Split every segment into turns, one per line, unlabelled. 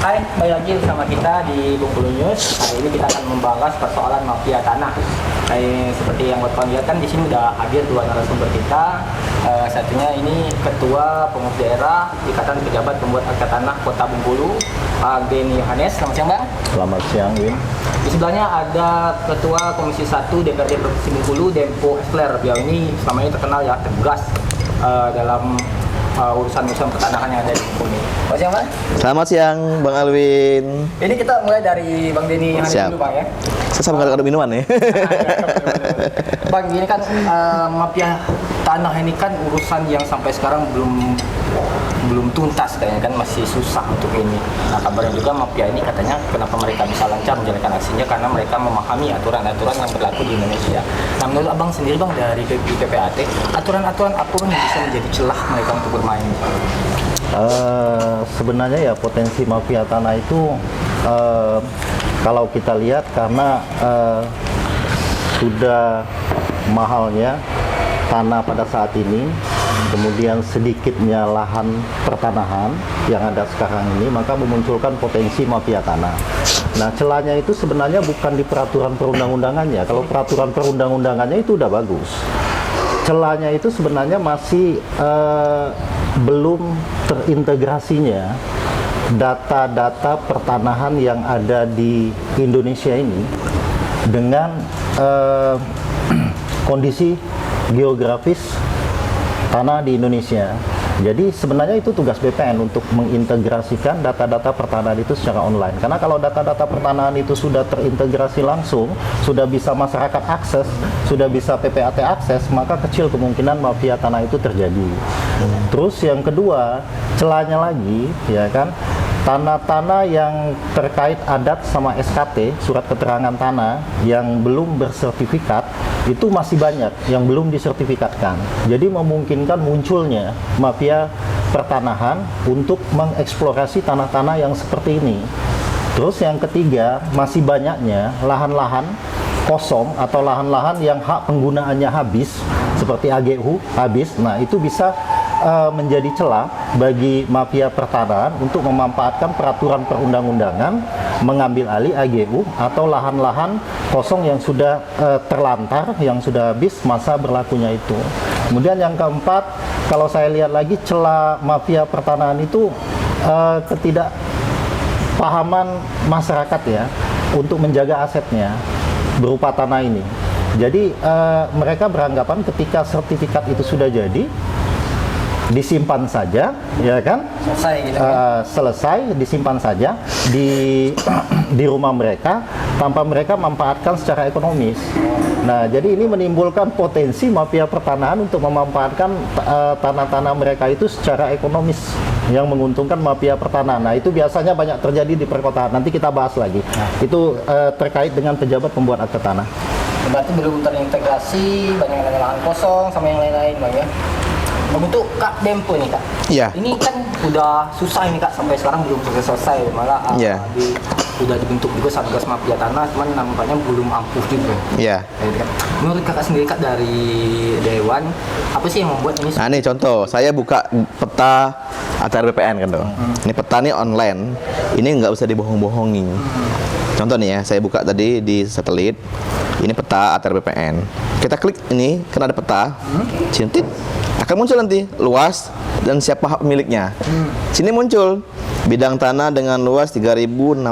Hai, kembali lagi bersama kita di Bengkulu News. Hari ini kita akan membahas persoalan mafia tanah. Seperti yang Bapak lihat kan di sini udah hadir dua narasumber kita. Satunya ini Ketua Pengurus Daerah Ikatan Pejabat Pembuat Akta Tanah Kota Bengkulu, Pak Denny Yohanes. Selamat siang, Bang.
Selamat siang, Win.
Di sebelahnya ada Ketua Komisi 1 DPRD Provinsi Bengkulu, Dempo Esler. Beliau ini selama ini terkenal ya tegas dalam urusan-urusan pertanahan yang ada di Bengkulu. Selamat siang, Bang.
Selamat siang, Bang Alwin.
Ini kita mulai dari Bang Denny Yohanes dulu, Bang, ya.
Saya sama ngaduk minuman ya.
Bang, ini kan mafia tanah ini kan urusan yang sampai sekarang belum tuntas kayaknya kan, masih susah untuk ini. Nah, kabarnya juga mafia ini katanya kenapa mereka bisa lancar menjalankan aksinya karena mereka memahami aturan-aturan yang berlaku di Indonesia. Nah, menurut Abang sendiri, Bang, dari PPAT, aturan-aturan apa yang bisa menjadi celah mereka untuk bermain?
Sebenarnya ya potensi mafia tanah itu kalau kita lihat karena sudah mahalnya tanah pada saat ini, kemudian sedikitnya lahan pertanahan yang ada sekarang ini, maka memunculkan potensi mafia tanah. Nah, celahnya itu sebenarnya bukan di peraturan perundang-undangannya. Kalau peraturan perundang-undangannya itu udah bagus. Celahnya itu sebenarnya masih belum terintegrasinya data-data pertanahan yang ada di Indonesia ini dengan kondisi geografis tanah di Indonesia. Jadi sebenarnya itu tugas BPN untuk mengintegrasikan data-data pertanahan itu secara online. Karena kalau data-data pertanahan itu sudah terintegrasi langsung, sudah bisa masyarakat akses, sudah bisa PPAT akses, maka kecil kemungkinan mafia tanah itu terjadi. Terus yang kedua, celahnya lagi, ya kan, tanah-tanah yang terkait adat sama SKT, surat keterangan tanah, yang belum bersertifikat, itu masih banyak yang belum disertifikatkan. Jadi memungkinkan munculnya mafia pertanahan untuk mengeksplorasi tanah-tanah yang seperti ini. Terus yang ketiga, masih banyaknya lahan-lahan kosong atau lahan-lahan yang hak penggunaannya habis, seperti AGU habis. Nah, itu bisa menjadi celah bagi mafia pertanahan untuk memanfaatkan peraturan perundang-undangan, mengambil alih AGU atau lahan-lahan kosong yang sudah terlantar, yang sudah habis masa berlakunya itu. Kemudian yang keempat, kalau saya lihat lagi celah mafia pertanahan itu ketidakpahaman masyarakat ya untuk menjaga asetnya berupa tanah ini. Jadi mereka beranggapan ketika sertifikat itu sudah jadi, disimpan saja, ya kan?
Selesai gitu kan?
Selesai, disimpan saja di rumah mereka tanpa mereka memanfaatkan secara ekonomis. Nah, jadi ini menimbulkan potensi mafia pertanahan untuk memanfaatkan tanah-tanah mereka itu secara ekonomis yang menguntungkan mafia pertanahan. Nah, itu biasanya banyak terjadi di perkotaan. Nanti kita bahas lagi. Itu terkait dengan pejabat pembuat akta tanah.
Berarti belum terintegrasi, banyak lahan kosong sama yang lain-lain, Bang, ya. Untuk Kak Dempo nih, Kak.
Iya.
Ini kan udah susah ini, Kak, sampai sekarang belum selesai. Malah
Iya.
udah dibentuk juga Satgas Mafia Tanah, cuman nampaknya belum ampuh juga.
Iya.
Gitu kan. Menurut Kakak sendiri, Kak, dari Dewan, apa sih yang membuat ini?
Nah, ini contoh, saya buka peta acara BPN kan tuh. Ini peta nih online. Ini nggak usah dibohong-bohongi. Contoh nih ya, saya buka tadi di satelit. Ini peta acara BPN. Kita klik ini, kan ada peta. Cintit. Akan muncul nanti luas dan siapa hak pemiliknya. Sini muncul bidang tanah dengan luas 3.666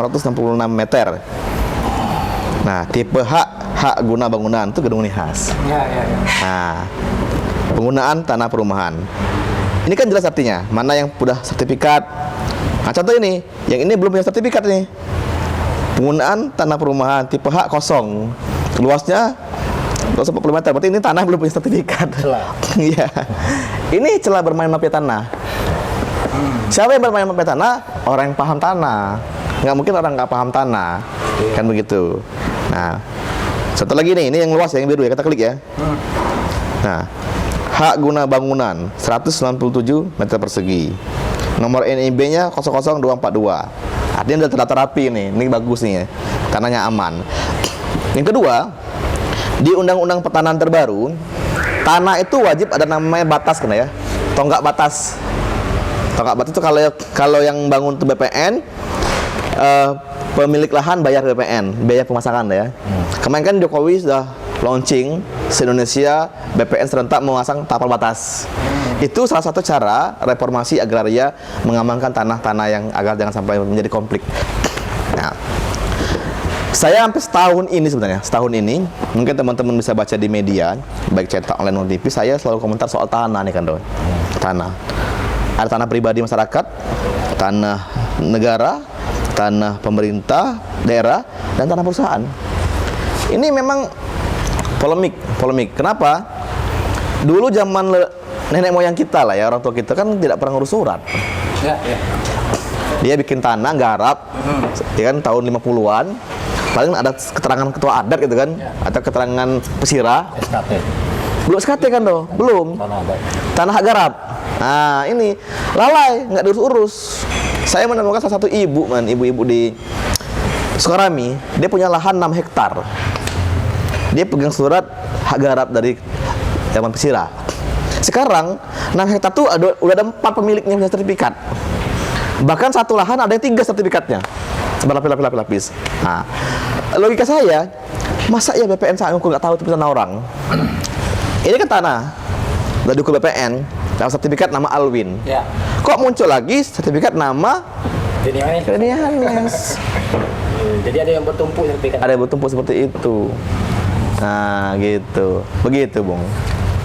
meter. Nah, tipe hak guna bangunan itu gedung nihas.
Ya.
Nah, penggunaan tanah perumahan. Ini kan jelas artinya mana yang sudah sertifikat. Nah, contoh ini, yang ini belum punya sertifikat nih. Penggunaan tanah perumahan tipe hak kosong. Luasnya 240 meter, berarti ini tanah belum punya sertifikat. Iya. Ini celah bermain mafia tanah. Siapa yang bermain mafia tanah? Orang yang paham tanah. Nggak mungkin orang nggak paham tanah. Kan begitu. Nah, satu lagi nih, ini yang luas ya, yang biru ya, kita klik ya. Nah, hak guna bangunan 197 meter persegi. Nomor NIB-nya 00242. Artinya udah terdaftar rapi nih. Ini bagus nih ya. Tanahnya aman. Yang kedua, di Undang-Undang Pertanahan terbaru, tanah itu wajib ada namanya batas kan ya, tonggak batas. Tonggak batas itu kalau yang bangun itu BPN, pemilik lahan bayar BPN, biaya pemasangan ya. Kemarin kan Jokowi sudah launching se-Indonesia BPN serentak memasang tapal batas. Itu salah satu cara reformasi agraria mengamankan tanah-tanah yang agar jangan sampai menjadi konflik. Nah, saya sampai setahun ini, mungkin teman-teman bisa baca di media, baik cetak online maupun TV, saya selalu komentar soal tanah nih kan, tanah. Ada tanah pribadi masyarakat, tanah negara, tanah pemerintah, daerah, dan tanah perusahaan. Ini memang polemik. Kenapa? Dulu zaman nenek moyang kita lah ya, orang tua kita kan tidak pernah ngurus surat.
Ya.
Dia bikin tanah, garap, ya kan tahun 50-an. Paling ada keterangan ketua adat gitu kan, atau keterangan pesira.
SKT.
Belum SKT kan doh, belum. Tanah hak garap. Nah ini lalai, nggak diurus-urus. Saya menemukan salah satu ibu-ibu di Sukarami, dia punya lahan 6 hektar. Dia pegang surat hak garap dari zaman pesira. Sekarang 6 hektar tuh udah ada 4 pemiliknya punya sertifikat. Bahkan satu lahan ada yang 3 sertifikatnya, berlapis-lapis. Nah, logika saya, masa ya BPN saya nggak tahu itu tanah orang? Ini kan tanah, udah diukur BPN, dalam sertifikat nama Alwin.
Ya.
Kok muncul lagi sertifikat nama
Jadi
Hanes?
Jadi ada yang bertumpuk sertifikat.
Ada yang bertumpuk seperti itu. Nah, gitu. Begitu, Bung.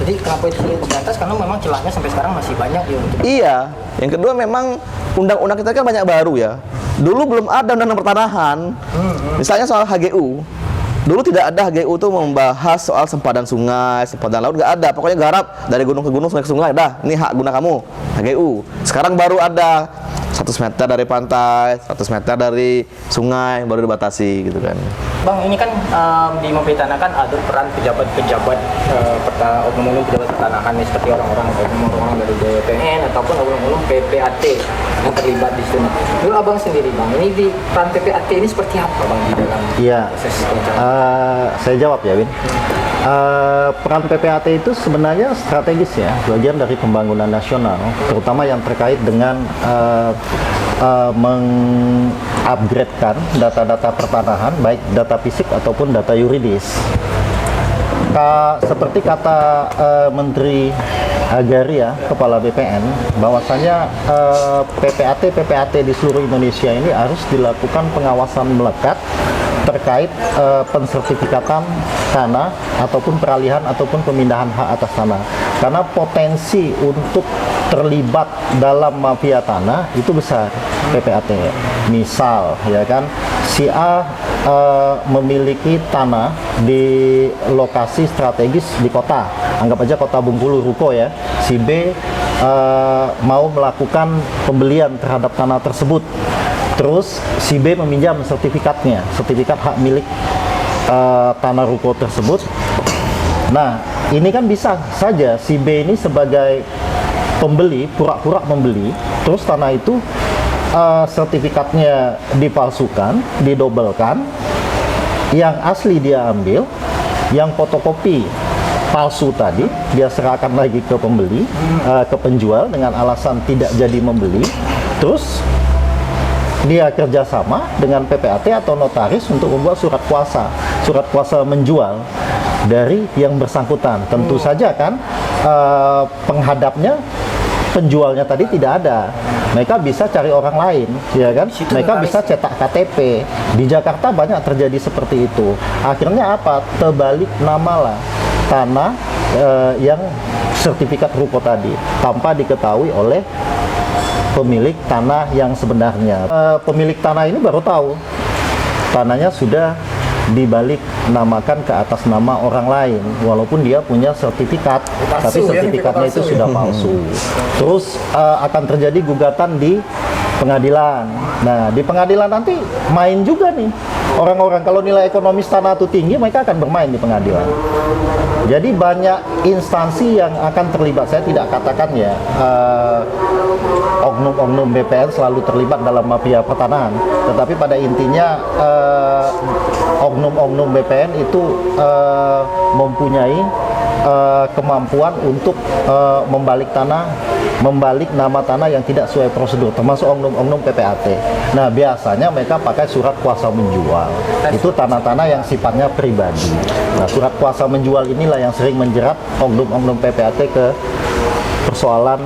Jadi kenapa itu sulit diberantas? Karena memang celahnya sampai sekarang masih banyak ya untuk.
Iya. Yang kedua memang undang-undang kita kan banyak baru ya. Dulu belum ada undang-undang pertanahan. Misalnya soal HGU. Dulu tidak ada HGU tuh membahas soal sempadan sungai, sempadan laut, nggak ada. Pokoknya garap dari gunung ke gunung, sungai ke sungai, dah. Ini hak guna kamu, HGU. Sekarang baru ada 100 meter dari pantai, 100 meter dari sungai baru dibatasi gitu kan.
Bang, ini kan di Mafia Tanah kan ada peran pejabat-pejabat oknum-oknum pejabat pertanahan nih, seperti orang-orang dari BPN ataupun oknum-oknum PPAT yang terlibat di situ. Dulu abang sendiri bang, ini di peran PPAT ini seperti apa bang di dalam
Iya.
proses perencanaan?
Saya jawab ya, Win. Peran PPAT itu sebenarnya strategis ya, bagian dari pembangunan nasional, terutama yang terkait dengan mengupgradekan data-data pertanahan, baik data fisik ataupun data yuridis. Seperti kata Menteri Agraria, Kepala BPN, bahwasanya PPAT di seluruh Indonesia ini harus dilakukan pengawasan melekat terkait pensertifikatan tanah ataupun peralihan ataupun pemindahan hak atas tanah, karena potensi untuk terlibat dalam mafia tanah itu besar. PPAT misal ya kan, si A memiliki tanah di lokasi strategis di kota, anggap aja kota Bengkulu Ruko ya, si B mau melakukan pembelian terhadap tanah tersebut. Terus si B meminjam sertifikat hak milik tanah ruko tersebut. Nah, ini kan bisa saja si B ini sebagai pembeli, pura-pura membeli, terus tanah itu sertifikatnya dipalsukan, didobelkan, yang asli dia ambil, yang fotokopi palsu tadi dia serahkan lagi ke pembeli, ke penjual dengan alasan tidak jadi membeli, terus dia kerjasama dengan PPAT atau notaris untuk membuat surat kuasa menjual dari yang bersangkutan. Tentu saja kan penghadapnya, penjualnya tadi tidak ada. Mereka bisa cari orang lain, ya kan? Mereka bisa cetak KTP. Di Jakarta banyak terjadi seperti itu. Akhirnya apa? Terbalik nama lah tanah yang sertifikat ruko tadi tanpa diketahui oleh pemilik tanah yang sebenarnya. Pemilik tanah ini baru tahu tanahnya sudah dibalik namakan ke atas nama orang lain, walaupun dia punya sertifikat, tapi sertifikatnya itu sudah palsu. Terus akan terjadi gugatan di pengadilan. Nah, di pengadilan nanti main juga nih orang-orang, kalau nilai ekonomis tanah itu tinggi, mereka akan bermain di pengadilan. Jadi banyak instansi yang akan terlibat. Saya tidak katakan ya oknum-oknum BPN selalu terlibat dalam mafia pertanahan, tetapi pada intinya oknum-oknum BPN itu mempunyai kemampuan untuk membalik tanah membalik nama tanah yang tidak sesuai prosedur, termasuk oknum-oknum PPAT. Nah, biasanya mereka pakai surat kuasa menjual. Itu tanah-tanah yang sifatnya pribadi. Nah, surat kuasa menjual inilah yang sering menjerat oknum-oknum PPAT ke persoalan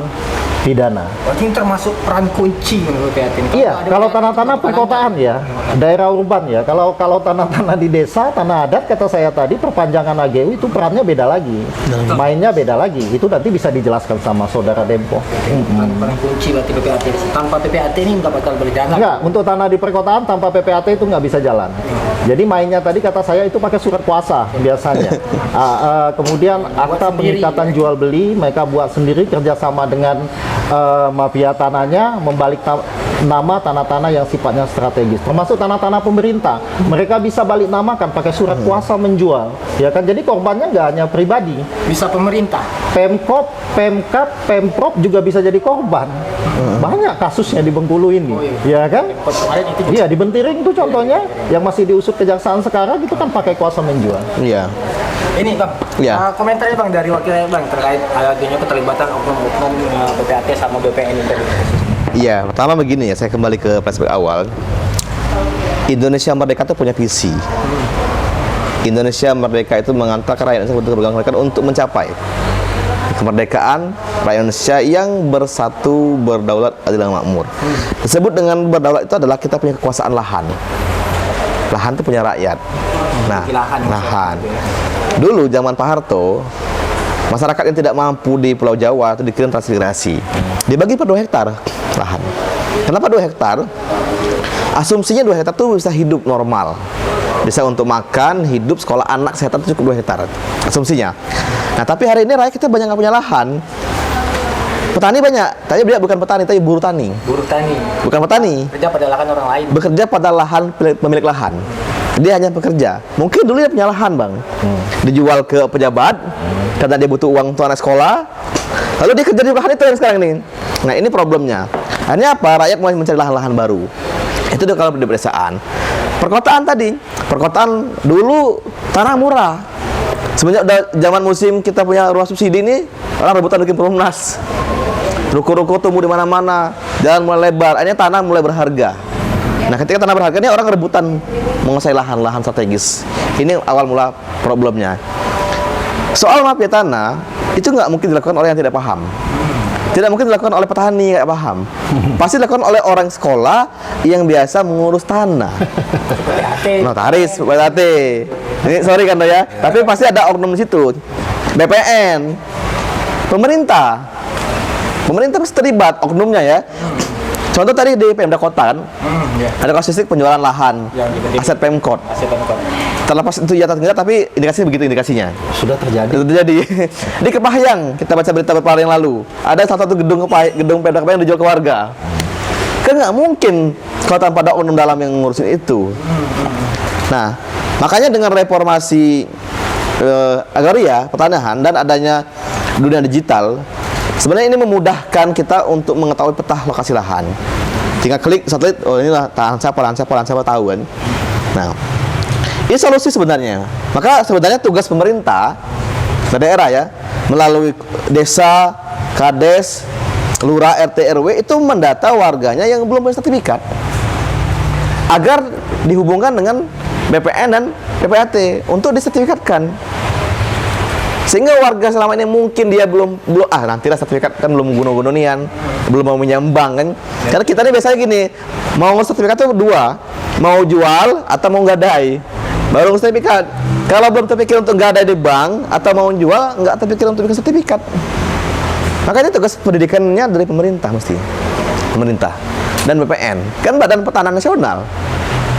pidana.
Berarti ini termasuk peran kunci menurut PPAT ini.
Iya, kalau tanah-tanah perkotaan ya, daerah urban ya. Kalau tanah-tanah di desa, tanah adat kata saya tadi, perpanjangan AGU itu perannya beda lagi, mainnya beda lagi. Itu nanti bisa dijelaskan sama saudara Dempo.
Peran kunci berarti PPAT. Tanpa PPAT ini nggak bakal berjalan.
Enggak, untuk tanah di perkotaan tanpa PPAT itu nggak bisa jalan. Jadi mainnya tadi kata saya itu pakai surat kuasa biasanya. Kemudian akta pengikatan jual beli mereka buat sendiri kerjasama dengan mafia tanahnya, membalik nama tanah-tanah yang sifatnya strategis, termasuk tanah-tanah pemerintah. Mereka bisa balik namakan pakai surat kuasa menjual, ya kan? Jadi korbannya nggak hanya pribadi,
Bisa pemerintah.
Pemkop, Pemkap, Pemprov juga bisa jadi korban. Banyak kasusnya di Bengkulu ini, ya kan?
Kemarin itu
Iya, di Bentiring itu contohnya yang masih diusut kejaksaan sekarang itu kan pakai kuasa menjual.
Iya.
ini Bang,
Ya.
komentarnya Bang dari wakilnya Bang terkait adanya keterlibatan oknum-oknum PPAT sama BPN ini tadi.
Iya, pertama begini ya, saya kembali ke perspektif awal. Indonesia Merdeka itu punya visi. Indonesia Merdeka itu mengantarkan rakyat Indonesia untuk bergabung untuk mencapai kemerdekaan rakyat Indonesia yang bersatu, berdaulat, adil dan makmur. Disebut dengan berdaulat itu adalah kita punya kekuasaan lahan. Lahan itu punya rakyat. Nah, lahan. Dulu zaman Pak Harto, masyarakat yang tidak mampu di Pulau Jawa itu dikirim transmigrasi. Dibagi per 2 hektar lahan. Kenapa 2 hektar? Asumsinya 2 hektar itu bisa hidup normal. Bisa untuk makan, hidup, sekolah anak, kesehatan itu cukup 2 hektar. Asumsinya. Nah, tapi hari ini rakyat kita banyak nggak punya lahan. Petani banyak, tapi dia bukan petani, tapi buruh tani.
Buruh tani.
Bukan petani.
Kerja pada lahan orang lain.
Bekerja pada lahan pemilik lahan. Dia hanya pekerja. Mungkin dulu dia punya lahan, Bang. Dijual ke pejabat karena dia butuh uang untuk anak sekolah. Lalu dia kerja di lahan itu yang sekarang ini. Nah, ini problemnya. Akhirnya apa? Rakyat mulai mencari lahan-lahan baru. Itu tuh kalau di pedesaan. Perkotaan tadi, perkotaan dulu tanah murah. Semenjak zaman musim kita punya ruang subsidi ini, orang rebutan bikin perumnas. Ruko-ruko tumbuh di mana-mana, jalan mulai lebar, akhirnya tanah mulai berharga. Nah, ketika tanah berharga ini orang rebutan menguasai lahan-lahan strategis. Ini awal mula problemnya. Soal mafia tanah itu nggak mungkin dilakukan oleh yang tidak paham. Tidak mungkin dilakukan oleh petani yang nggak paham. Pasti dilakukan oleh orang sekolah yang biasa mengurus tanah. Notaris, PPAT. Ini sorry kan ya, tapi pasti ada oknum di situ. BPN, pemerintah pasti terlibat oknumnya ya. Contoh tadi di Pemda Kota kan, ada kasus penjualan lahan, aset Pemkot. Terlepas itu ya atau enggak, tapi indikasinya begitu indikasinya.
Sudah terjadi.
Itu terjadi. Di Kepahyang, kita baca berita beberapa hari yang lalu, ada salah satu gedung Pemda Kepahyang dijual ke warga. Kan nggak mungkin kalau tanpa ada oknum dalam yang ngurusin itu. Nah, makanya dengan reformasi agraria, pertanahan, dan adanya dunia digital, sebenarnya ini memudahkan kita untuk mengetahui peta lokasi lahan. Tinggal klik satelit, oh inilah lahan siapa tahu kan. Nah, ini solusi sebenarnya. Maka sebenarnya tugas pemerintah daerah ya, melalui desa, kades, lurah, RT, RW itu mendata warganya yang belum punya sertifikat agar dihubungkan dengan BPN dan PPAT untuk disertifikatkan. Sehingga warga selama ini mungkin dia belum nantilah sertifikat kan belum gunung-gunungian, belum mau menyambang kan. Karena kita ini biasanya gini, mau sertifikat itu 2, mau jual atau mau gadai. Baru sertifikat. Kalau belum terpikir untuk gadai di bank atau mau jual, nggak terpikir untuk bikin sertifikat. Makanya tugas pendidikannya dari pemerintah mesti. Pemerintah dan BPN. Kan Badan Pertanahan Nasional.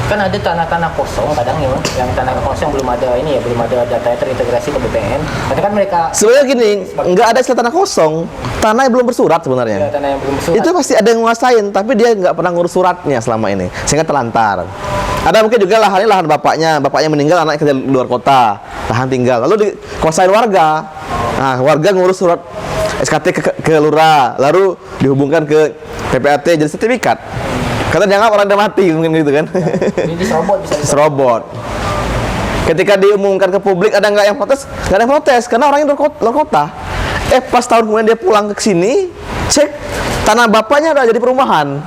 Kan ada tanah-tanah kosong kadang ya, yang tanah kosong belum ada ini ya, belum ada datanya terintegrasi ke BPN. Karena kan mereka
Sebenarnya gini, nggak ada istilah tanah kosong, tanah yang belum bersurat sebenarnya.
tanah yang belum surat.
Itu pasti ada yang nguasain, tapi dia nggak pernah ngurus suratnya selama ini, sehingga terlantar. Ada mungkin juga lahannya lahan bapaknya meninggal, anaknya kerja di luar kota, lahan tinggal, lalu dikuasain warga. Nah, warga ngurus surat SKT ke lurah, lalu dihubungkan ke PPAT jadi sertifikat. Karena dianggap orang udah mati mungkin gitu kan.
Ini diserobot bisa
Serobot. Ketika diumumkan ke publik ada nggak yang protes? Nggak ada yang protes karena orangnya luar kota. Pas tahun kemudian dia pulang ke sini, cek tanah bapaknya udah jadi perumahan,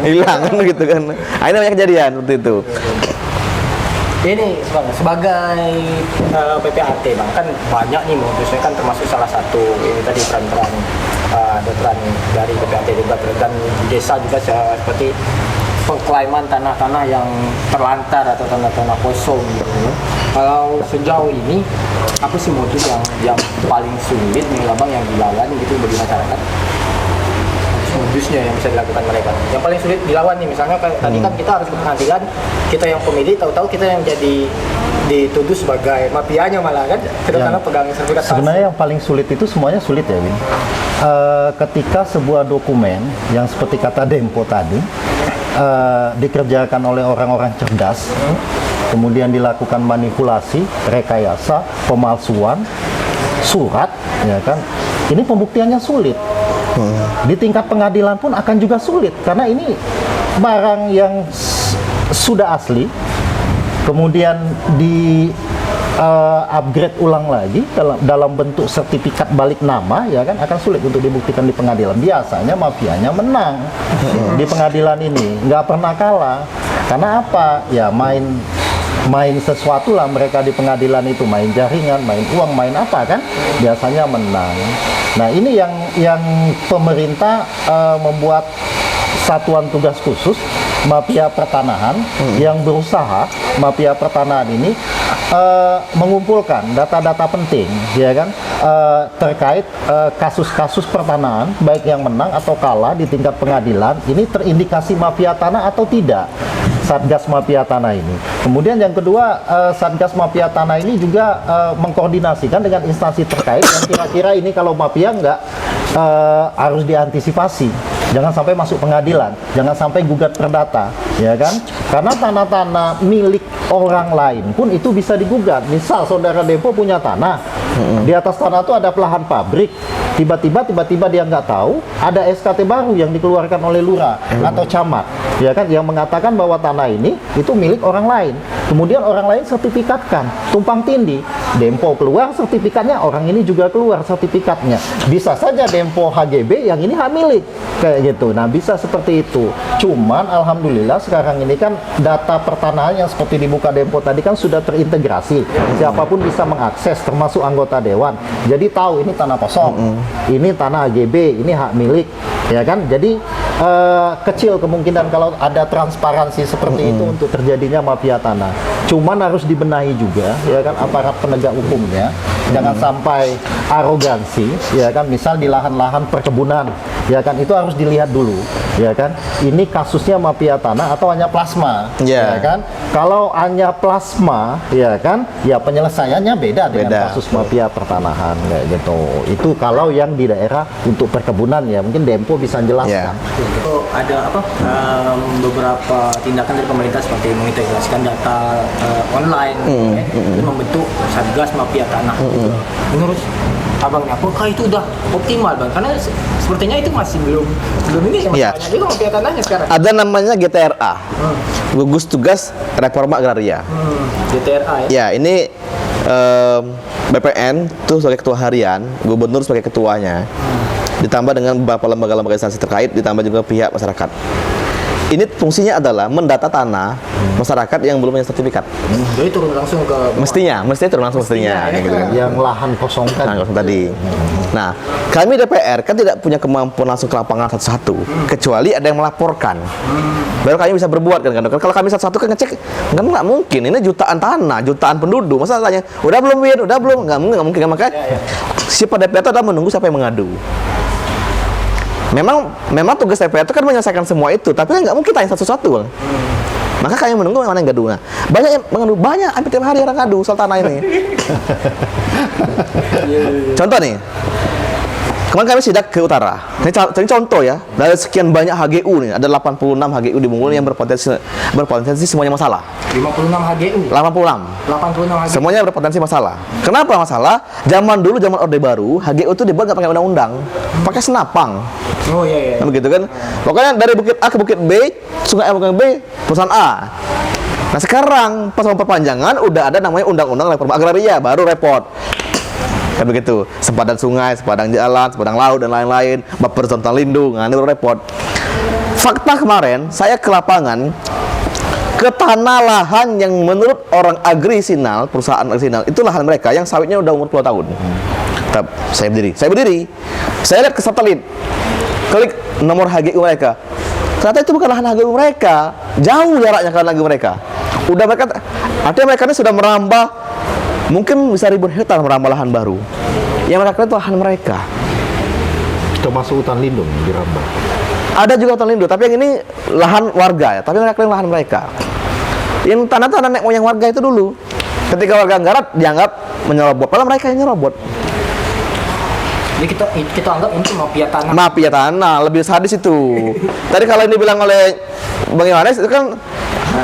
hilang kan gitu kan. Nah, ini banyak kejadian seperti itu.
Ini Bang, sebagai PPAT Bang, kan banyak nih modusnya, kan termasuk salah satu ini tadi peran-peran dari PPAT juga, dan di desa juga seperti pengklaiman tanah-tanah yang terlantar atau tanah-tanah kosong gitu. Kalau sejauh ini apa sih modus yang paling sulit nih Bang yang dilawan gitu bagi masyarakat? Modusnya yang bisa dilakukan mereka yang paling sulit dilawan nih, misalnya kayak tadi kan kita harus ke pengadilan, kita yang pemilih tahu-tahu kita yang jadi dituduh sebagai mafianya malah kan, terutama pegang sertifikat tanah.
Sebenarnya yang paling sulit itu semuanya sulit ya, Win. Ketika sebuah dokumen yang seperti kata Dempo tadi dikerjakan oleh orang-orang cerdas, kemudian dilakukan manipulasi, rekayasa, pemalsuan, surat, ya kan? Ini pembuktiannya sulit. Di tingkat pengadilan pun akan juga sulit karena ini barang yang sudah asli, kemudian di upgrade ulang lagi dalam bentuk sertifikat balik nama, ya kan, akan sulit untuk dibuktikan di pengadilan. Biasanya mafianya menang di pengadilan ini, nggak pernah kalah. Karena apa? Ya main sesuatu lah mereka di pengadilan itu, main jaringan, main uang, main apa kan, biasanya menang. Nah, ini yang pemerintah membuat satuan tugas khusus mafia pertanahan yang berusaha mafia pertanahan ini mengumpulkan data-data penting, ya kan, terkait kasus-kasus pertanahan baik yang menang atau kalah di tingkat pengadilan, ini terindikasi mafia tanah atau tidak. Satgas Mafia Tanah ini. Kemudian yang kedua, Satgas Mafia Tanah ini juga mengkoordinasikan dengan instansi terkait yang kira-kira ini kalau mafia nggak harus diantisipasi. Jangan sampai masuk pengadilan, jangan sampai gugat perdata, ya kan? Karena tanah-tanah milik orang lain pun itu bisa digugat. Misal saudara Dempo punya tanah, di atas tanah itu ada pelahan pabrik. Tiba-tiba dia nggak tahu ada SKT baru yang dikeluarkan oleh lurah atau camat, ya kan, yang mengatakan bahwa tanah ini itu milik orang lain. Kemudian orang lain sertifikatkan, tumpang tindih. Dempo keluar sertifikatnya, orang ini juga keluar sertifikatnya. Bisa saja Dempo HGB, yang ini hak milik, kayak gitu. Nah, bisa seperti itu. Cuman alhamdulillah sekarang ini kan data pertanahan yang seperti dibuka Dempo tadi kan sudah terintegrasi. Siapapun bisa mengakses, termasuk anggota dewan. Jadi tahu ini tanah kosong, ini tanah HGB, ini hak milik, ya kan. Jadi kecil kemungkinan kalau ada transparansi seperti itu untuk terjadinya mafia tanah. Cuman harus dibenahi juga, ya kan, aparat penegak hukumnya. Jangan sampai arogansi, ya kan. Misal di lahan-lahan perkebunan, ya kan, itu harus dilihat dulu, ya kan. Ini kasusnya mafia tanah atau hanya plasma, ya kan. Kalau hanya plasma, ya kan, ya penyelesaiannya beda dengan kasus mafia pertanahan, kayak gitu. Itu kalau yang di daerah untuk perkebunan, ya mungkin Dempo bisa jelaskan.
Itu ada apa beberapa tindakan dari pemerintah seperti mengintegrasikan data online, membentuk Satgas Mafia Tanah. Menurut Abang, apakah itu udah optimal Bang? Karena sepertinya itu masih belum ini masih banyak juga mafia tanahnya sekarang.
Ada namanya GTRA, Gugus Tugas Reforma Agraria.
GTRA ya?
Ya, ini BPN tuh sebagai ketua harian, gubernur sebagai ketuanya, ditambah dengan beberapa lembaga-lembaga instansi terkait, ditambah juga pihak masyarakat. Ini fungsinya adalah mendata tanah masyarakat yang belum punya sertifikat.
Jadi turun langsung ke
mestinya turun langsung mestinya
ya.
gitu kan.
Yang lahan kosong kan.
Tadi. Nah, kami DPR kan tidak punya kemampuan langsung ke lapangan satu-satu, kecuali ada yang melaporkan. Baru kami bisa berbuat kan. Kalau kami satu-satu kan ngecek, kan nggak mungkin. Ini jutaan tanah, jutaan penduduk. Masa tanya, udah belum Win? Udah belum? Nggak mungkin. Makanya siapa DPR itu adalah menunggu siapa yang mengadu. Memang tugas DPR itu kan menyelesaikan semua itu, tapi kan nggak mungkin tanya satu-satu, Bang. Maka kami menunggu mana yang ngadu. Nah, banyak yang mengadu, hampir tiap hari orang ngadu soal tanah ini. Contoh nih, kemarin kami sidak ke utara. Ini contoh ya, dari sekian banyak HGU nih, ada 86 HGU di Bungkulu yang berpotensi semuanya masalah.
56 HGU.
86
HGU.
Semuanya berpotensi masalah. Kenapa masalah? Zaman dulu, zaman Orde Baru, HGU itu dibuat nggak pakai undang-undang, pakai senapang.
Oh iya.
Nah, begitu kan? Pokoknya dari bukit A ke bukit B, sungai A ke bukit B, perusahaan A. Nah, sekarang pas mau perpanjangan udah ada namanya Undang-Undang Reforma Agraria, baru repot. Kan begitu, sepadan sungai, sepadan jalan, sepadan laut dan lain-lain, baper zona lindung, nah, ini baru repot. Fakta kemarin saya ke lapangan, ke tanah lahan yang menurut orang agrisinal, perusahaan agrisinal, itu lahan mereka yang sawitnya udah umur 10 tahun. Tetap, saya berdiri, saya lihat ke satelit, klik nomor HGU mereka, ternyata itu bukan lahan HGU mereka, jauh jaraknya ke lahan HGU mereka. Udah mereka, artinya mereka ini sudah merambah, mungkin bisa ribuan hektar merambah lahan baru. Yang mereka itu lahan mereka.
Termasuk hutan lindung dirambah.
Ada juga hutan lindung, tapi yang ini lahan warga ya, tapi mereka klaim lahan mereka. Yang tanah-tanah nenek moyang warga itu dulu. Ketika warga nggarap, dianggap menyerobot, padahal mereka yang nyerobot.
Jadi kita anggap ini mafia tanah.
Mafia tanah, lebih sadis itu. Tadi kalau ini bilang oleh Bang Yohanes, itu kan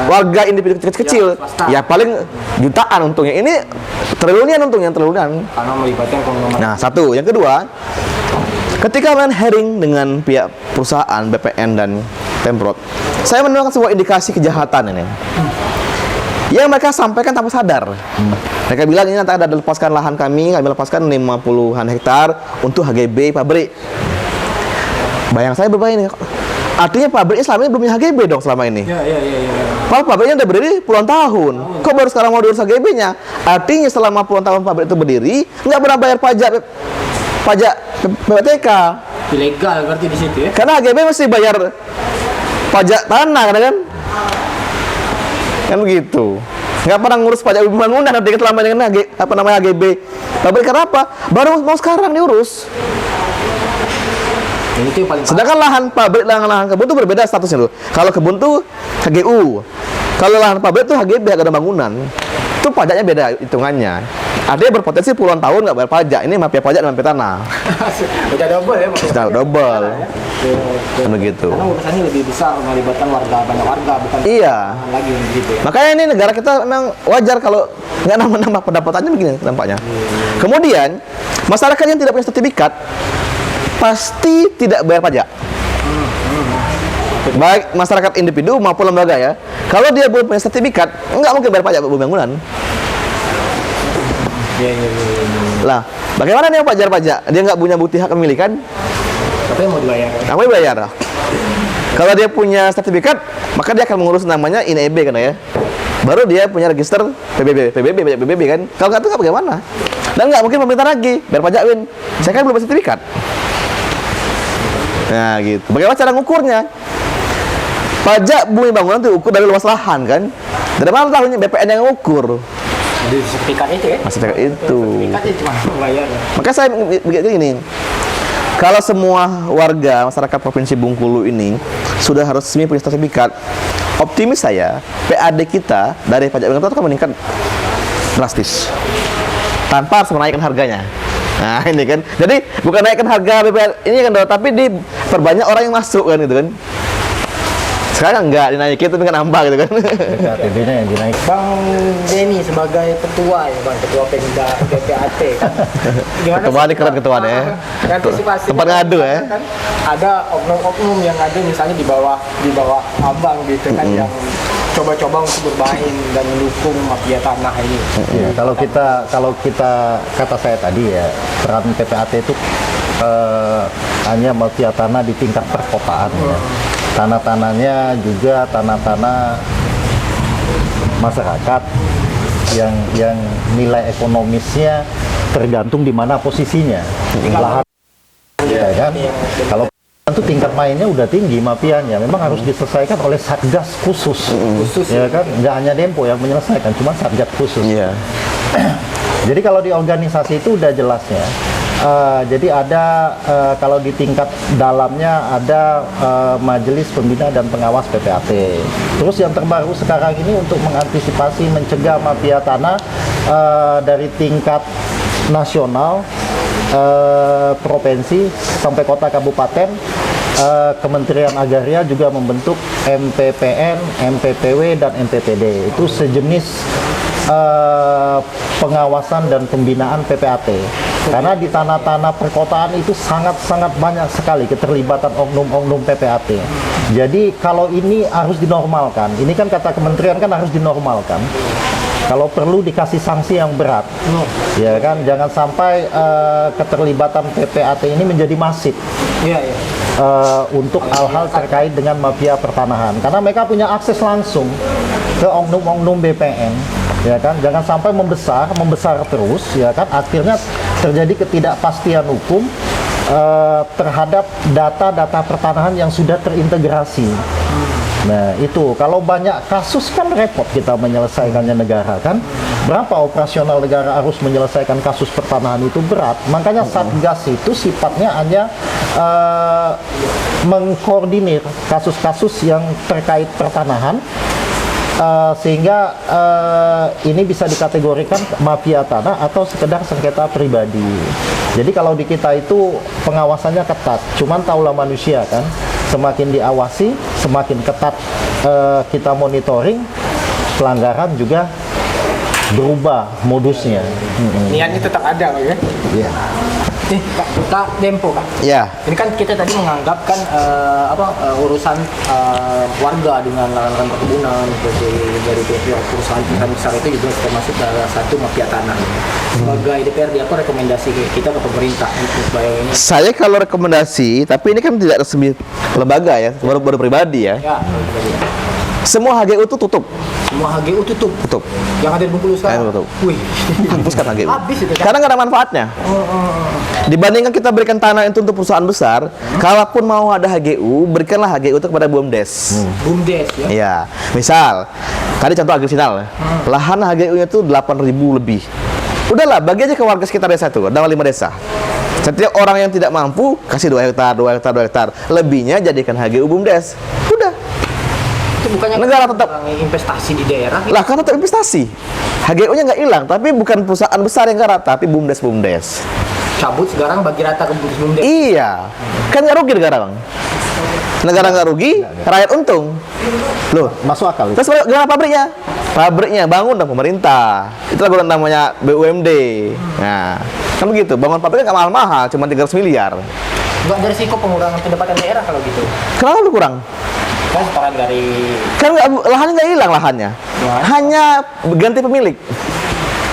warga individu kecil-kecil. Ya paling jutaan untungnya. Ini triliunan untungnya, triliunan.
Karena melibatkan konglomerat.
Nah, satu. Yang kedua, ketika main hearing dengan pihak perusahaan, BPN dan Pemprov, saya menemukan sebuah indikasi kejahatan ini. Yang mereka sampaikan tanpa sadar. Mereka bilang ini nanti ada lepaskan lahan kami lepaskan 50-an hektar untuk HGB pabrik. Bayang saya berapa ini? Artinya pabriknya selama ini belum punya HGB dong selama ini.
Iya.
Padahal pabriknya udah berdiri puluhan tahun. Kok baru sekarang mau diurus HGB-nya? Artinya selama puluhan tahun pabrik itu berdiri, nggak pernah bayar pajak PPTK.
Ilegal berarti di situ ya.
Karena HGB mesti bayar pajak tanah kan? Kan begitu. Nggak pernah ngurus pajak bangunan nanti selama dengan HGB. Pabrik karena apa? Baru mau sekarang diurus.
Ini tuh yang paling
Sedangkan lahan pabrik, lahan kebun itu berbeda statusnya loh. Kalau kebun tuh HGU. Kalau lahan pabrik tuh HGB, hak ada bangunan. Itu pajaknya beda hitungannya. Artinya berpotensi puluhan tahun nggak bayar pajak. Ini mafia pajak dan mafia tanah.
udah double ya.
Sudah double.
Ya.
Begitu.
Karena urusannya lebih besar, melibatkan banyak warga, bukan
Iya.
lagi gitu ya.
Makanya ini negara kita memang wajar kalau nggak nambah pendapatannya begini nampaknya. Kemudian masyarakat yang tidak punya sertifikat pasti tidak bayar pajak. Baik masyarakat individu maupun lembaga ya. Kalau dia belum punya sertifikat, nggak mungkin bayar pajak bangunan.
Iya.
Lah, bagaimana nih yang pajak? Dia nggak punya bukti hak kepemilikan,
Tapi yang mau dibayar.
nggak mau bayar. Kalau dia punya sertifikat, maka dia akan mengurus namanya INEB kan ya. Baru dia punya register PBB kan. Kalau nggak tuh nggak bagaimana? Dan nggak mungkin pemerintah lagi bayar pajak Win. Saya kan belum punya sertifikat. Nah gitu. Bagaimana cara ngukurnya? Pajak bumi bangunan itu ukur dari luas lahan kan. Dari mana tahunya BPN yang ngukur?
Di sertifikat itu ya.
Sertifikat itu.
Sertifikatnya cuma bayar.
Maka saya bikin ini. Kalau semua warga masyarakat Provinsi Bengkulu ini sudah harus resmi punya sertifikat, optimis saya PAD kita dari pajak bangunan itu akan meningkat drastis tanpa harus menaikkan harganya. Nah ini kan, jadi bukan naikkan harga BPN ini kan, tapi diperbanyak orang yang masuk kan gitu kan. Sekarang enggak dinaikin tapi kan nambah gitu kan.
BPAT-nya yang dinaik.
Bang Denny sebagai ketua ya Bang, ketua Pemda BPAT kan. Gimana
Ketua
sih,
ini keren ketua deh.
Antisipasi
Tempat ngadu ya.
Kan ada oknum-oknum yang ada misalnya di bawah Abang gitu kan yang coba-coba untuk bermain dan mendukung mafia tanah ini.
Ya, kalau kita kata saya tadi ya, peran PPAT itu hanya mafia tanah di tingkat perkotaan ya. Tanah-tanahnya juga tanah-tanah masyarakat yang nilai ekonomisnya tergantung di mana posisinya. Lahan ya kan. Kalau itu tingkat mainnya udah tinggi mafianya, memang harus diselesaikan oleh satgas khusus. Ya kan, nggak hanya Dempo yang menyelesaikan, cuma satgas khusus.
Iya.
Jadi kalau di organisasi itu udah jelas ya. Jadi ada kalau di tingkat dalamnya ada majelis pembina dan pengawas PPAT. Terus yang terbaru sekarang ini untuk mengantisipasi mencegah mafia tanah dari tingkat nasional, provinsi sampai kota kabupaten, Kementerian Agraria juga membentuk MPPN, MPPW dan MPPD. Itu sejenis pengawasan dan pembinaan PPAT. Karena di tanah-tanah perkotaan itu sangat-sangat banyak sekali keterlibatan oknum-oknum PPAT. Jadi kalau ini harus dinormalkan. Ini kan kata kementerian kan harus dinormalkan. Kalau perlu dikasih sanksi yang berat, ya kan, jangan sampai keterlibatan PPAT ini menjadi masif.
Iya, iya.
Untuk hal-hal terkait dengan mafia pertanahan, karena mereka punya akses langsung ke oknum-oknum BPN, ya kan, jangan sampai membesar terus, ya kan, akhirnya terjadi ketidakpastian hukum terhadap data-data pertanahan yang sudah terintegrasi. Nah itu, kalau banyak kasus kan repot kita menyelesaikannya negara kan. Berapa operasional negara harus menyelesaikan kasus pertanahan itu berat. Makanya Satgas itu sifatnya hanya mengkoordinir kasus-kasus yang terkait pertanahan, sehingga ini bisa dikategorikan mafia tanah atau sekedar sengketa pribadi. Jadi kalau di kita itu pengawasannya ketat, cuman taulah manusia kan, semakin diawasi, semakin ketat kita monitoring, pelanggaran juga berubah modusnya.
Niatnya tetap ada, Pak, ya.
Iya.
Kak Dempo, Kak.
Ya.
Ini kan kita tadi menganggap kan urusan warga dengan lahan perkebunan dari pihak perusahaan besar itu juga termasuk salah satu mafia tanah. Sebagai DPRD, apa rekomendasi kita ke pemerintah untuk supaya ini?
Saya kalau rekomendasi, tapi ini kan tidak resmi lembaga ya, baru pribadi ya.
Ya,
Semua HGU itu tutup.
semua HGU tutup.
Tutup.
Yang ada di Bengkulu sekarang.
Tutup.
Wih.
Hapuskan HGU.
Habis itu kan.
Karena nggak ada manfaatnya. Dibandingkan kita berikan tanah itu untuk perusahaan besar, kalaupun mau ada HGU, berikanlah HGU itu kepada BUMDes.
BUMDes ya.
Iya, misal tadi contoh Agrisinal, lahan HGU-nya itu 8.000 lebih. Udahlah, bagi aja ke warga sekitar desa itu, ada 5 desa. Setiap orang yang tidak mampu kasih 2 hektar, 2 hektar, 2 hektar. Lebihnya jadikan HGU BUMDes. Udah.
Itu bukannya
Negara tetap
investasi di daerah.
lah, karena tetap investasi. HGU-nya nggak hilang, tapi bukan perusahaan besar yang garap, tapi BUMDes.
Cabut sekarang bagi rata ke BUMDes.
Iya, kan nggak rugi negara, Bang. Negara nggak rugi, rakyat untung. Loh,
Masuk akal itu.
terus gimana pabriknya? Pabriknya bangun dong pemerintah. Itulah guna namanya BUMD. Nah, kan begitu. Bangun pabriknya nggak mahal-mahal, cuma 300 miliar.
Nggak ada risiko pengurangan pendapatan daerah kalau gitu.
Kenapa lu kurang?
Kan setoran dari
Kan lahannya nggak hilang lahannya.
Ya.
Hanya ganti pemilik.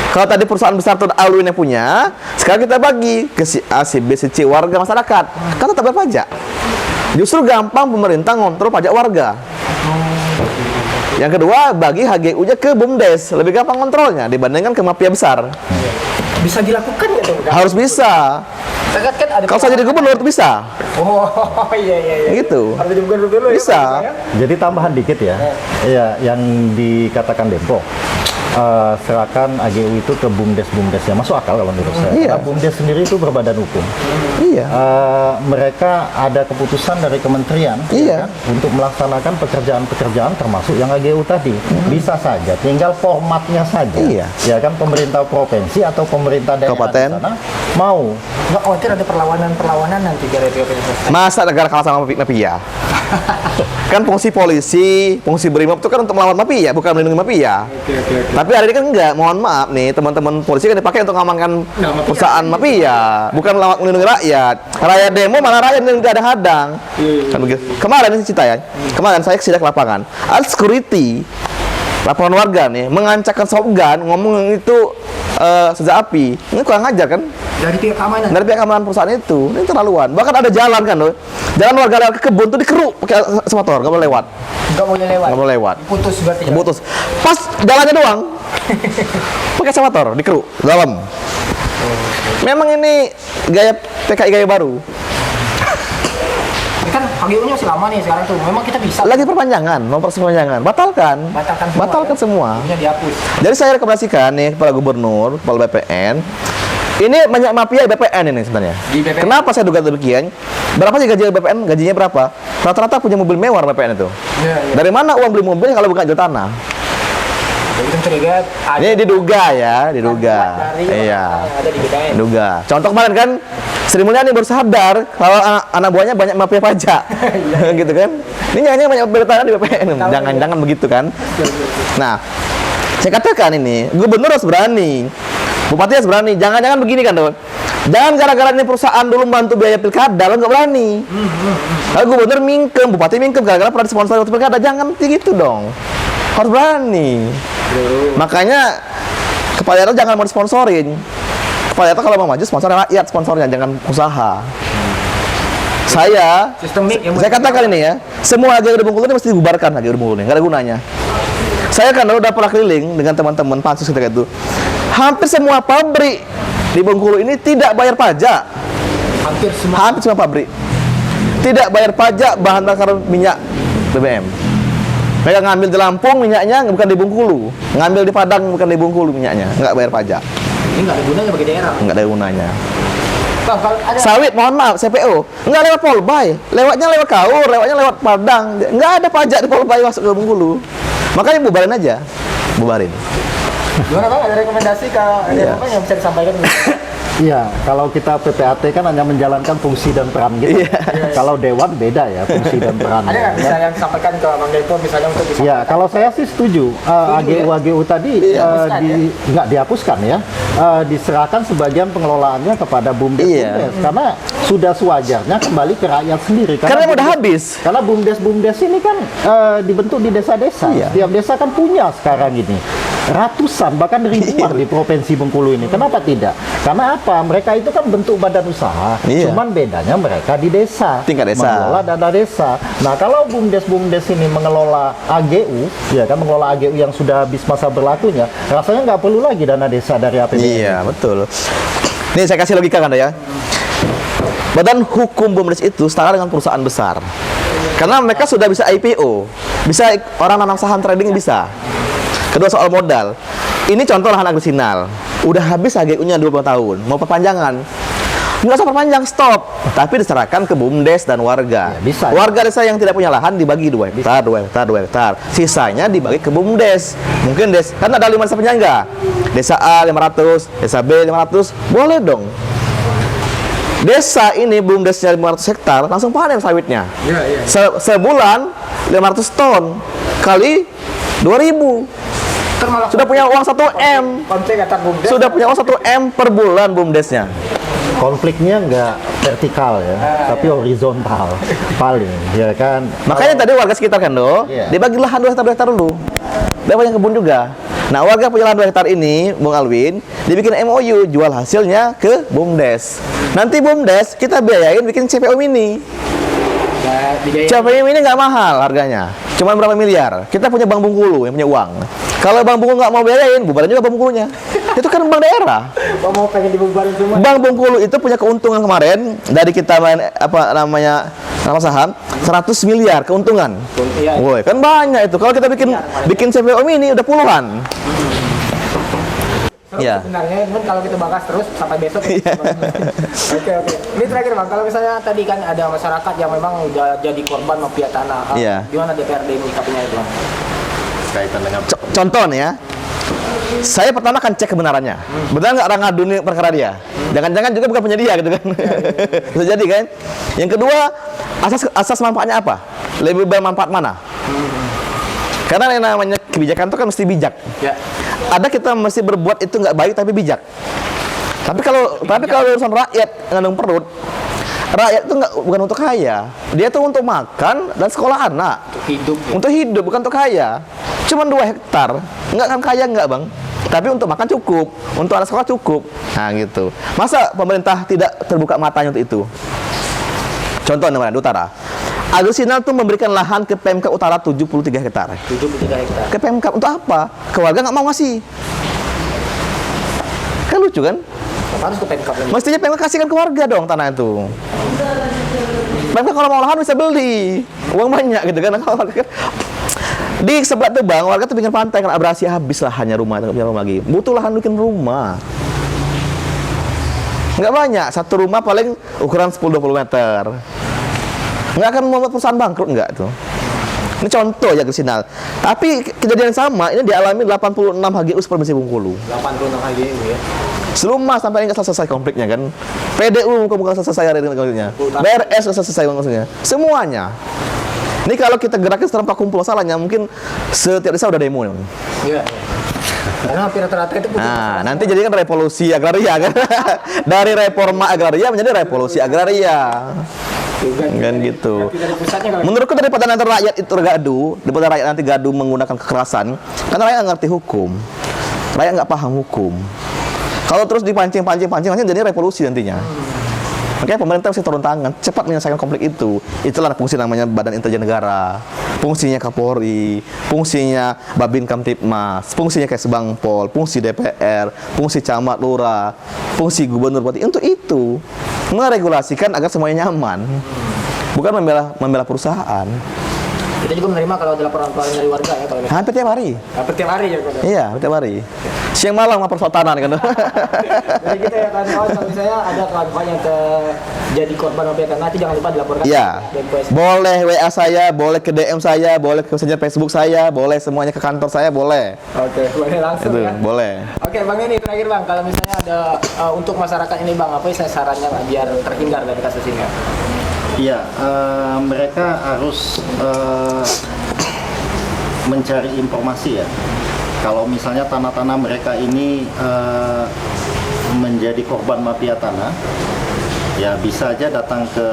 Kalau tadi perusahaan besar tuh Alwin yang punya, sekarang kita bagi ke si A, si B, si C, warga masyarakat. Kan tetap bayar pajak. Justru gampang pemerintah ngontrol pajak warga. Yang kedua, bagi HGU-nya ke BUMDes, lebih gampang kontrolnya dibandingkan ke mafia besar.
bisa dilakukan nggak tuh?
Harus bisa.
Kan ada
Kalau saya jadi gubernur itu bisa.
Oh iya.
Gitu.
Harus jadi gubernur dulu
Bisa.
ya, Pak, ya?
Jadi tambahan dikit ya, ya yang dikatakan Dempo, serahkan AGU itu ke BUMDes ya, masuk akal kalau menurut saya.
Iya.
Karena BUMDes sendiri itu berbadan hukum.
Iya.
Mereka ada keputusan dari kementerian
Iya.
ya kan, untuk melaksanakan pekerjaan-pekerjaan termasuk yang AGU tadi. Bisa saja, tinggal formatnya saja.
Iya.
Ya kan, pemerintah provinsi atau pemerintah daerah
Kabupaten.
di sana mau.
Nggak khawatir ada perlawanan nanti dari pihak investasi.
Masa negara kalah sama mafia? Kan fungsi polisi, fungsi BRIMOB itu kan untuk melawan mafia, bukan melindungi mafia.
Oke.
Tapi hari ini kan enggak, mohon maaf nih, teman-teman polisi kan dipakai untuk mengamankan
mafia.
perusahaan mafia, bukan melindungi rakyat. Rakyat demo, mana rakyat yang nggak ada hadang. Kan begitu. Kemarin ini cerita ya, kemarin saya sidak ke lapangan, ada security, laporan warga nih, mengancakkan shotgun, ngomong itu senjata api. Ini kurang ajar kan?
Dari pihak keamanan.
Dari pihak keamanan perusahaan itu, ini terlaluan. Bahkan ada jalan kan loh, jalan warga lewat ke kebun tuh dikeruk pakai sepatu, nggak boleh lewat.
Nggak boleh lewat.
Nggak boleh lewat.
Putus berarti. ya?
Putus. Pas jalannya doang, pakai sepatu, dikeruk dalam. Memang ini gaya PKI gaya baru.
Kan HGU-nya masih lama nih sekarang tuh. Memang kita bisa.
Lagi perpanjangan, mau perpanjangan, batalkan.
Batalkan semua.
semua.
Ini dihapus.
Jadi saya rekomendasikan nih kepala gubernur, kepala BPN. Ini banyak mafia BPN ini sebenarnya.
Di BPN.
Kenapa saya duga demikian? Berapa sih gaji BPN? Gajinya berapa? Rata-rata punya mobil mewah BPN itu.
Iya.
Dari mana uang beli mobil kalau bukan jual tanah?
Jadi kan curiga ada
Ini diduga ya, diduga.
dari
Iya.
yang ada di BPN.
Diduga. Contoh kemarin kan Sri Mulyani baru sadar kalau anak buahnya banyak mafia pajak. gitu kan? Ini jangan banyak bertahan di BPN. Jangan-jangan begitu kan? Nah, Saya katakan ini, gubernur harus berani, bupati harus berani. Jangan-jangan begini kan, Don. Jangan gara-gara ini perusahaan dulu bantu biaya pilkada, lo nggak berani. Kalau gubernur mingkem, bupati mingkem, gara-gara pernah disponsori waktu pilkada, jangan gitu dong. Harus berani. Makanya kepala daerah jangan mau disponsorin. Kepala daerah kalau mau maju sponsor rakyat, sponsornya jangan usaha. Saya katakan ini ya, semua HGU di Bengkulu ini mesti dibubarkan HGU di Bengkulu ini, nggak ada gunanya. Saya kan udah pernah keliling dengan teman-teman pansus ketika itu. Hampir semua pabrik di Bengkulu ini tidak bayar pajak. Hampir semua pabrik tidak bayar pajak bahan bakar minyak BBM. Mereka ngambil di Lampung minyaknya bukan di Bengkulu, ngambil di Padang bukan di Bengkulu minyaknya, nggak bayar pajak.
Ini nggak ada gunanya bagi daerah.
Nggak ada gunanya.
Bang, kalau ada
Sawit, mohon maaf, CPO nggak lewat Polbai, lewatnya lewat Kaur, lewatnya lewat Padang, nggak ada pajak di Polbai masuk ke Bengkulu. Makanya bubarin aja, bubarin.
gimana Bang, ada rekomendasi ke
Iya.
apa yang bisa disampaikan?
Iya, kalau kita PPAT kan hanya menjalankan fungsi dan peran gitu.
Iya.
Kalau Dewan beda ya fungsi dan perannya.
Ada nggak bisa
ya.
yang disampaikan ke Bang Depo misalnya untuk
Ya,
disampaikan?
kalau saya sih setuju. AGU tadi
Dihapuskan,
nggak dihapuskan ya. Diserahkan sebagian pengelolaannya kepada BUMDes.
Iya.
Karena sudah sewajarnya kembali ke rakyat sendiri.
Karena udah
BUMDes-
habis.
Karena BUMDes ini kan dibentuk di desa-desa.
Iya.
Setiap desa kan punya sekarang ini ratusan bahkan ribuan di Provinsi Bengkulu ini. Kenapa tidak? Karena apa? Mereka itu kan bentuk badan usaha.
Iya.
Cuman bedanya mereka di desa.
Tingkat desa.
Mengelola dana desa. Nah, kalau BUMDes ini mengelola AGU, ya kan mengelola AGU yang sudah habis masa berlakunya, rasanya nggak perlu lagi dana desa dari APBN.
Iya, betul. Nih saya kasih logika kan ya. Badan hukum BUMDes itu setara dengan perusahaan besar. Karena mereka sudah bisa IPO, bisa orang nanam saham trading bisa. Kedua soal modal. Ini contoh lahan agrisinal. Udah habis HGU-nya 20 tahun, mau perpanjangan. Nggak usah perpanjang, stop. Tapi diserahkan ke BUMDes dan warga.
Ya, bisa.
Warga desa yang tidak punya lahan dibagi 2 hektar, 2 hektar, 2 hektar. Sisanya dibagi ke BUMDes. Mungkin kan ada 5 desa penyangga. Desa A 500, desa B 500, boleh dong. Desa ini BUMDesnya 500 hektar, langsung panen sawitnya.
Iya.
Sebulan 500 ton kali 2.000. Sudah punya uang 1 M.
Konflik antar BUMDes.
Sudah punya uang 1 M per bulan BUMDesnya.
Konfliknya nggak vertikal ya, tapi horizontal paling, ya kan.
Makanya tadi warga sekitar kan
Iya.
dibagi lahan 2 hektar dulu. Dia punya kebun juga. Nah, warga punya lahan 2 hektar ini, Bung Alwin, dibikin MOU jual hasilnya ke BUMDes. Nanti BUMDes kita biayain bikin CPO mini. CPO mini nggak mahal harganya, cuma berapa miliar. Kita punya Bank Bengkulu yang punya uang. Kalau Bank Bengkulu nggak mau biayain, bubarin juga Bank Bengkulunya. Itu kan bank daerah.
Mau pengen dibubarin semua.
Bank Bengkulu itu punya keuntungan kemarin dari kita main nama saham 100 miliar keuntungan.
Iya.
Woi, kan banyak itu. Kalau kita bikin CPO mini udah puluhan.
Seru
Iya.
sebenarnya, cuman kalau kita bahas terus sampai besok. Oke. Ini terakhir Bang, kalau misalnya tadi kan ada masyarakat yang memang udah jadi korban mafia tanah.
Iya.
Gimana DPRD menyikapinya itu Bang?
Kaitan dengan
Contoh nih ya. Saya pertama akan cek kebenarannya. Benar nggak orang ngadu nih perkara dia? Jangan-jangan juga bukan punya dia gitu kan. Bisa jadi kan? Yang kedua, asas manfaatnya apa? Lebih bermanfaat mana? Karena yang namanya kebijakan itu kan mesti bijak.
Ya.
Ada kita mesti berbuat itu nggak baik tapi bijak. Tapi kalau urusan rakyat ngandung perut, rakyat itu bukan untuk kaya. Dia tuh untuk makan dan sekolah anak.
Hidup.
Untuk hidup, bukan untuk kaya. Cuman 2 hektar, nggak kan kaya nggak Bang? Tapi untuk makan cukup, untuk anak sekolah cukup. Nah gitu. Masa pemerintah tidak terbuka matanya untuk itu? Contoh namanya di utara. Agrisinal tuh memberikan lahan ke Pemkab Utara 73 hektar.
73 hektar.
Ke Pemkab untuk apa? Ke warga nggak mau ngasih. Kan lucu kan?
Harus ke Pemkab lagi.
Mestinya Pemkab kasihkan ke warga dong tanah itu. Pemkab kalau mau lahan bisa beli, uang banyak gitu kan. Di sebelah tuh Bang, warga tuh pinggir pantai kan abrasi habis lahannya rumah, nggak punya rumah lagi. Butuh lahan bikin rumah. Nggak banyak, satu rumah paling ukuran 10-20 meter. Nggak akan membuat perusahaan bangkrut nggak tuh. Ini contoh ya Agrisinal. Tapi kejadian sama ini dialami 86 HGU Provinsi Bengkulu.
86 HGU ya.
Selama sampai nggak selesai konfliknya kan. PDU bukan selesai hari ini konfliknya. BRS nggak selesai maksudnya. Semuanya. Ini kalau kita gerakin serempak kumpul masalahnya mungkin setiap desa udah demo.
Iya. Karena hampir rata-rata itu punya
Nah, nanti jadi kan revolusi agraria kan. Dari reforma agraria menjadi revolusi agraria. Kan gitu.
Dari pusatnya kalau
Menurutku daripada nanti rakyat itu gaduh, daripada rakyat nanti gaduh menggunakan kekerasan, karena rakyat nggak ngerti hukum, rakyat nggak paham hukum. Kalau terus dipancing jadi revolusi nantinya. Makanya pemerintah mesti turun tangan, cepat menyelesaikan konflik itu. Itulah fungsi namanya Badan Intelijen Negara, fungsinya Kapolri, fungsinya Babin Kamtipmas, fungsinya Kesbangpol, fungsi DPR, fungsi camat, lurah, fungsi gubernur, bupati. Untuk itu meregulasikan agar semuanya nyaman, bukan membela perusahaan.
kita juga menerima kalau ada laporan-laporan dari warga ya kalau
Hampir tiap hari.
tiap hari ya kalau.
Iya, tiap hari. Siang malam lapor soal tanah kan.
Jadi kita ya kawan-kawan kalau misalnya ada kawan-kawan yang jadi korban mafia tanah itu jangan lupa dilaporkan.
Iya.
ke DPS.
Boleh WA saya, boleh ke DM saya, boleh ke messenger Facebook saya, boleh semuanya ke kantor saya, boleh.
Oke, boleh langsung
Itu,
ya.
boleh.
Oke, Bang ini terakhir Bang, kalau misalnya ada untuk masyarakat ini Bang, apa sih sarannya Bang, biar terhindar dari kasus ini?
Iya, mereka harus mencari informasi ya. Kalau misalnya tanah-tanah mereka ini menjadi korban mafia tanah, ya bisa aja datang ke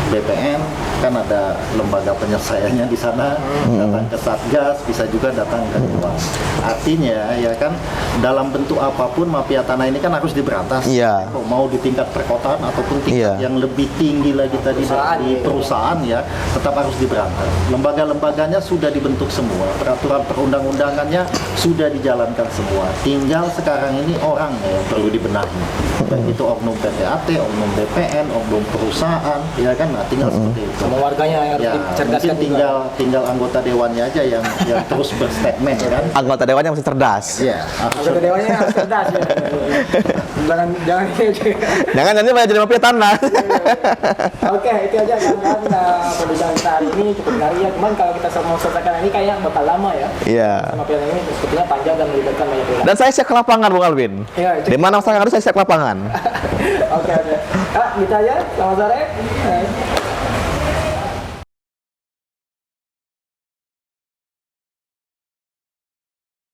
BPN, kan ada lembaga penyelesaiannya di sana, datang ke Satgas, bisa juga datang ke Dewan. Artinya ya kan dalam bentuk apapun mafia tanah ini kan harus diberantas.
Iya.
Mau di tingkat perkotaan ataupun tingkat
Iya.
yang lebih tinggi lagi tadi di perusahaan ya, tetap harus diberantas. Lembaga-lembaganya sudah dibentuk semua, peraturan perundang-undangannya sudah dijalankan semua. Tinggal sekarang ini orangnya yang perlu dibenahi. Baik itu oknum PTAT, oknum BPN, oknum perusahaan, ya kan. Nah, tinggal seperti itu.
Sama warganya yang harus
Ya,
dicerdaskan
mungkin tinggal anggota dewannya aja yang terus berstatement ya kan.
Anggota dewannya mesti cerdas.
Iya.
Anggota dewannya harus cerdas ya. Jangan
Jangan nanti malah jadi mafia tanah.
Oke, itu aja kan perbincangan kita hari ini cukup menarik ya. Cuman kalau kita mau selesaikan ini kayaknya bakal lama ya.
Iya.
Sama film ini sepertinya panjang dan melibatkan banyak pihak.
Dan saya siap ke lapangan, Bung Alvin.
Iya,
Di mana masalah harus saya siap ke lapangan.
Oke. Ah, gitu aja. Selamat sore.